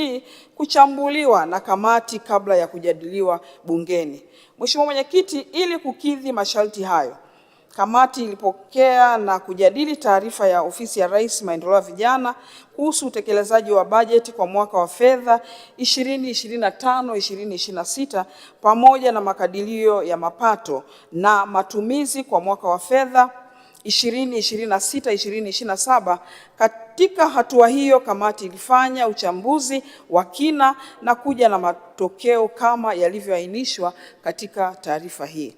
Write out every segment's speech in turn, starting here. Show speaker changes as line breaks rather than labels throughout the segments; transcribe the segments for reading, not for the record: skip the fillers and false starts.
hii kuchambuliwa na kamati kabla ya kujadiliwa bungeni. Mheshimiwa Mwenyekiti, ili kukidhi masharti hayo, kamati ilipokea na kujadili taarifa ya Ofisi ya Rais Maendeleo ya Vijana kuhusu utekelezaji wa bajeti kwa mwaka wa fedha 2025-2026 pamoja na makadirio ya mapato na matumizi kwa mwaka wa fedha 2026-2027. Katika hatua hiyo, kamati ilifanya uchambuzi wa kina na kuja na matokeo kama yalivyoainishwa katika taarifa hii.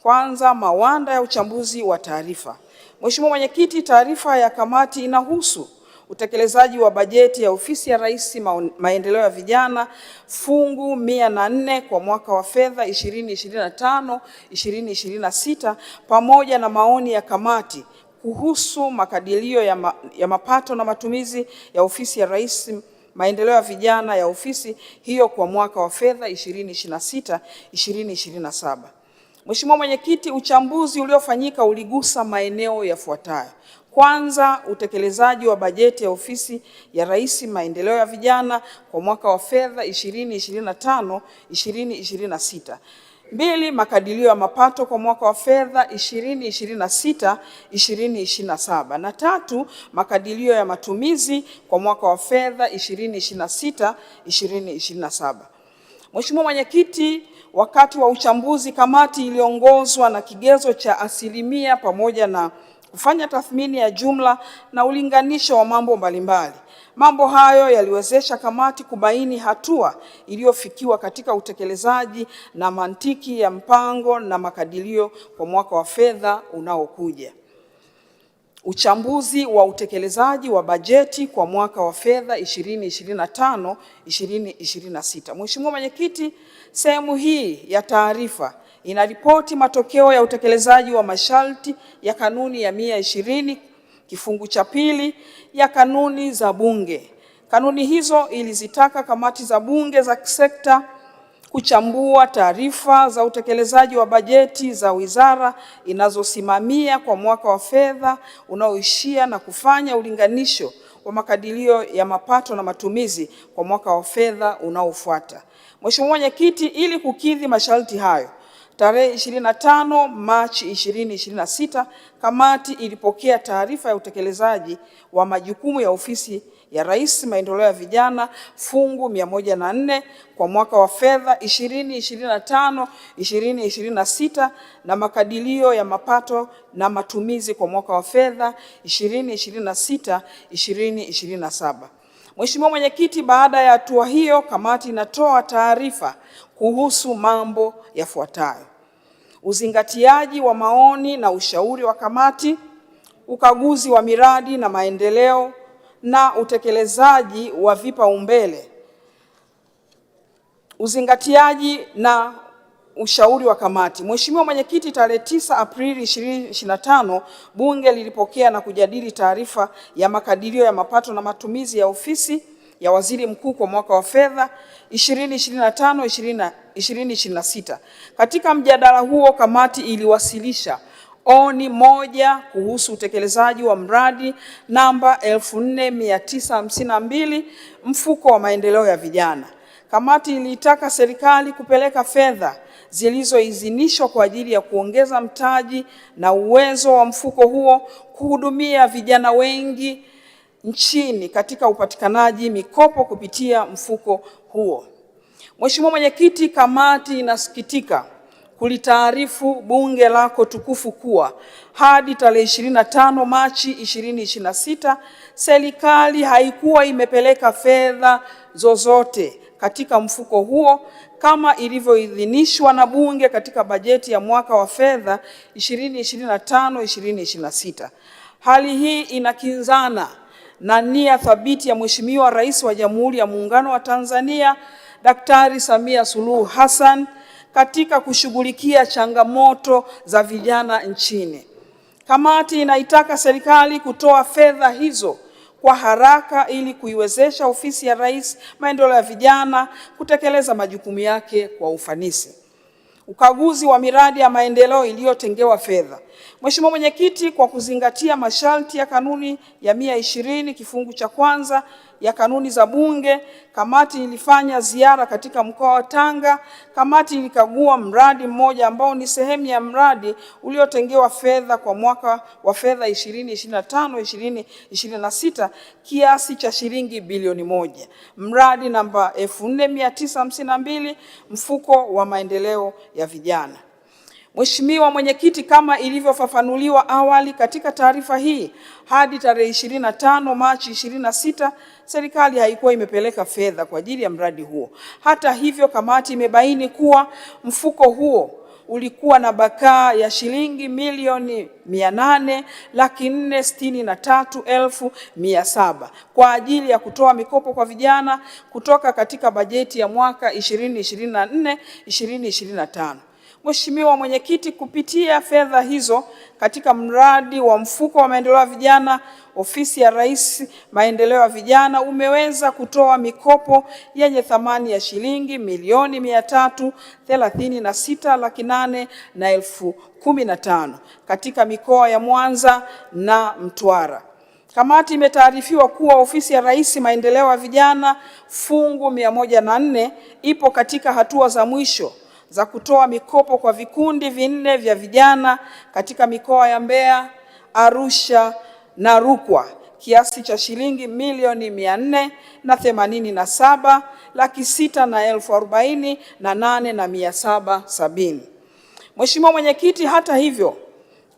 Kwanza, mawanda ya uchambuzi wa taarifa. Mheshimiwa Mwenyekiti, taarifa ya kamati inahusu utekelezaji wa bajeti ya Ofisi ya Rais Maendeleo ya Vijana fungu 104 kwa mwaka wa fedha 2025-2026 pamoja na maoni ya kamati kuhusu makadirio ya mapato na matumizi ya Ofisi ya Rais Maendeleo ya Vijana ya ofisi hiyo kwa mwaka wa fedha 2026-2027. Mheshimiwa Mwenyekiti, uchambuzi uliofanyika uligusa maeneo yafuatayo. Kwanza, utekelezaji wa bajeti ya Ofisi ya Rais Maendeleo ya Vijana kwa mwaka wa fedha 2025-2026. 2, makadirio ya mapato kwa mwaka wa fedha 2026-2027. Na 3, makadirio ya matumizi kwa mwaka wa fedha 2026-2027. Mheshimiwa Mwenyekiti, wakati wa uchambuzi, kamati iliongozwa na kigezo cha asilimia pamoja na kufanya tathmini ya jumla na ulinganisho wa mambo mbalimbali. Mambo hayo yaliwezesha kamati kubaini hatua iliyofikiwa katika utekelezaji na mantiki ya mpango na makadirio kwa mwaka wa fedha unaokuja. Uchambuzi wa utekelezaji wa bajeti kwa mwaka wa fedha 2025-2026. Mheshimiwa Mwenyekiti, sehemu hii ya taarifa inaripoti matokeo ya utekelezaji wa masharti ya kanuni ya 120 kifungu cha pili ya kanuni za Bunge. Kanuni hizo ilizitaka kamati za Bunge za kisekta kuchambua taarifa za utekelezaji wa bajeti za wizara inazosimamia kwa mwaka wa fedha unaoishia na kufanya ulinganisho wa makadirio ya mapato na matumizi kwa mwaka wa fedha unaofuata. Mheshimiwa Mwenyekiti, ili kukidhi masharti hayo, tarehe 25 Machi 2026, kamati ilipokea taarifa ya utekelezaji wa majukumu ya Ofisi ya Rais Maendeleo ya Vijana fungu 104 kwa mwaka wa fedha 2025-2026 na makadirio ya mapato na matumizi kwa mwaka wa fedha 2026-2027. Mheshimiwa Mwenyekiti, baada ya hatua hiyo, kamati inatoa taarifa kuhusu mambo yafuatayo: uzingatiaji wa maoni na ushauri wa kamati, ukaguzi wa miradi na maendeleo na utekelezaji wa vipaumbele. Uzingatiaji na ushauri wa kamati. Mheshimiwa Mwenyekiti, tarehe 9 Aprili 2025, Bunge lilipokea na kujadili taarifa ya makadirio ya mapato na matumizi ya Ofisi ya Waziri Mkuu kwa mwaka wa fedha 2025-2026. Katika mjadala huo, kamati iliwasilisha oni moja kuhusu utekelezaji wa mradi namba 4952 mfuko wa maendeleo ya vijana. Kamati ilitaka serikali kupeleka fedha zilizoidhinishwa kwa ajili ya kuongeza mtaji na uwezo wa mfuko huo kuhudumia vijana wengi nchini katika upatikanaji mikopo kupitia mfuko huo. Mheshimiwa Mwenyekiti, kamati inasikitika kulitaarifu Bunge lako tukufu kuwa hadi tarehe 25 Machi 2026 serikali haikuwa imepeleka fedha zozote katika mfuko huo kama ilivyoidhinishwa na Bunge katika bajeti ya mwaka wa fedha 2025-2026. Hali hii inakinzana na nia thabiti ya Mheshimiwa Rais wa Jamhuri ya Muungano wa Tanzania Daktari Samia Suluhu Hassan katika kushughulikia changamoto za vijana nchini. Kamati inaitaka serikali kutoa fedha hizo kwa haraka ili kuiwezesha Ofisi ya Rais Maendeleo ya Vijana kutekeleza majukumu yake kwa ufanisi. Ukaguzi wa miradi ya maendeleo iliyotengewa fedha. Mheshimiwa Mwenyekiti, kwa kuzingatia masharti ya kanuni ya 120 kifungu cha kwanza ya kanuni za Bunge, kamati ilifanya ziara katika mkoa wa Tanga. Kamati ilikagua mradi mmoja ambao ni sehemu ya mradi uliotengewa fedha kwa mwaka wa fedha 2025-2026 kiasi cha shilingi bilioni 1. Mradi namba 4952, mfuko wa maendeleo ya vijana. Mheshimiwa Mwenyekiti, kama ilivyofafanuliwa awali katika taarifa hii, hadi tarehe 25 Machi 26 serikali haikuwa imepeleka fedha kwa ajili ya mradi huo. Hata hivyo, kamati imebaini kuwa mfuko huo ulikuwa na bakaa ya shilingi milioni 800,463,700 kwa ajili ya kutoa mikopo kwa vijana kutoka katika bajeti ya mwaka 2024-2025. Mheshimiwa Mwenyekiti, kupitia fedha hizo katika mradi wa mfuko wa maendeleo ya vijana, Ofisi ya Rais Maendeleo ya Vijana umeweza kutoa mikopo yenye thamani ya shilingi milioni 336,800,015 katika mikoa ya Mwanza na Mtwara. Kamati imetaarifiwa kuwa Ofisi ya Rais Maendeleo ya Vijana fungu 104 ipo katika hatua za mwisho za kutoa mikopo kwa vikundi vinne vya vijana katika mikoa ya Mbeya, Arusha na Rukwa kiasi cha shilingi milioni 487,648,770. Mheshimiwa Mwenyekiti, hata hivyo,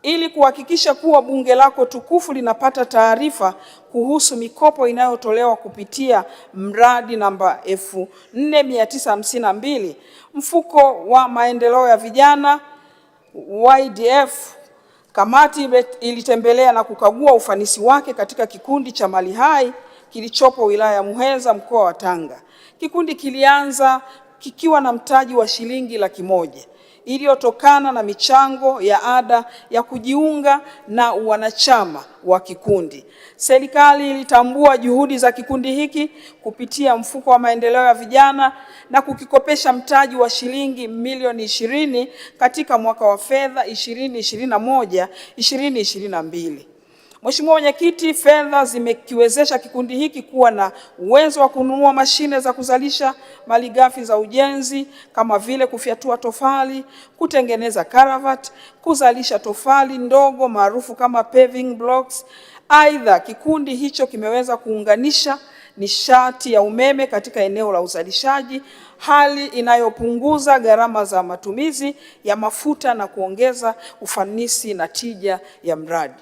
ili kuhakikisha kuwa bunge lako tukufu linapata taarifa kuhusu mikopo inayotolewa kupitia mradi namba 4952, mfuko wa maendeleo ya vijana YDF, kamati ilitembelea na kukagua ufanisi wake katika kikundi cha Mali Hai kilichopo wilaya ya Muheza, mkoa wa Tanga. Kikundi kilianza kikiwa na mtaji wa shilingi 100,000 iliyotokana na michango ya ada ya kujiunga na wanachama wa kikundi. Serikali ilitambua juhudi za kikundi hiki kupitia mfuko wa maendeleo ya vijana na kukikopesha mtaji wa shilingi milioni 20 katika mwaka wa fedha 2021-2022. Mheshimiwa Mwenyekiti, fedha zimekiwezesha kikundi hiki kuwa na uwezo wa kununua mashine za kuzalisha malighafi za ujenzi kama vile kufyatua tofali, kutengeneza karavati, kuzalisha tofali ndogo maarufu kama paving blocks. Aidha, kikundi hicho kimeweza kuunganisha nishati ya umeme katika eneo la uzalishaji, hali inayopunguza gharama za matumizi ya mafuta na kuongeza ufanisi na tija ya mradi.